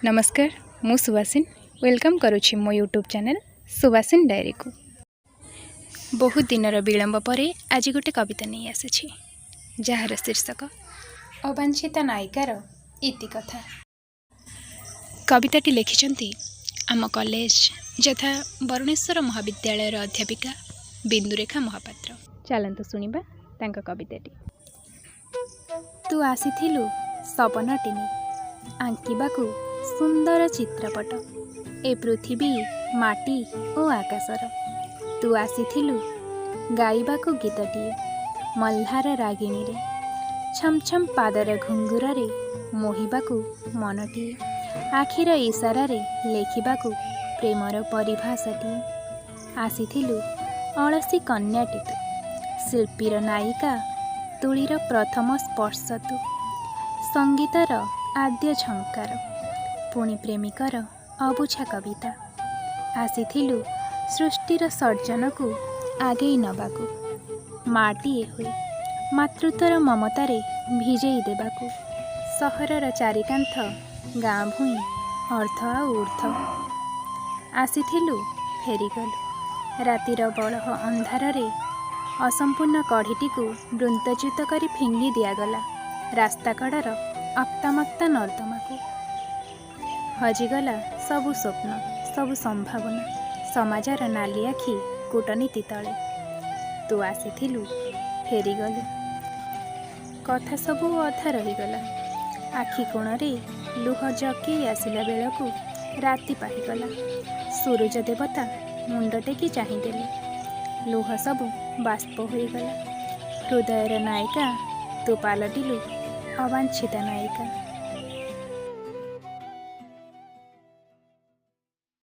नमस्कार मु सुबासिन वेलकम करुछि मो यूट्यूब चैनल सुबासिन डायरी को। बहुत दिनर विलंब पर आज गोटे कविता नहीं आसी जार शीर्षक अवांछिता नायिकार इति कथा। कविताटी लिखिछंती आम कॉलेज यथा वरुणेश्वर महाविद्यालय अध्यापिका बिंदुरेखा महापात्र। चलंतु सुनिबा तांका कविताटी। तू आसीथिलु सपनटी आंकिबाकू सुंदर चित्रपट ए पृथ्वी माटी और आकाशर। तू आसीथिलु गाइबाकू गीतटिए मल्हार रागिणी रे छम छम पादर घुंगुर रे मोहिबाकू मनटिए आखिर इशारा रे लेखिबाकू प्रेमर परिभाषाटिए। आसीथिलु अलसी कन्याटी तू शिल्पीर नायिका तुलीर प्रथम स्पर्श तू संगीतर आद्य झंकार पुणी प्रेमिकर अबुझा कविता। आसीथिलु सृष्टिर सर्जन को आगे नबाकू माटीए हुए मातृत्वर ममतारे भिजेई देबाकू सहरर चारिकांथ गाँ भूई अर्थ आ ऊर्ध। आसीथिलु फेरीगलु रातिर बलह अंधारे असंपूर्ण कढ़ीटी को वृंतच्युत करी फिंगी दिगला रास्ता कड़र अक्तामक्ता नर्दमा को। हजिगला सबु स्वप्न सबु संभावना समाजर नाली आखि कूटनीति तले। तू आसीथिलु फेरीगलु कथा सबु अधा रहीगला आखि कोणरे लुह जकी आसिला बेलकू राति पाहीगला। सूरज देवता मुंड टेकी चाहिदेले लुह सबु बाष्प होईगला। हृदयर नायिका तू पालटिलु अवांछिता नायिका।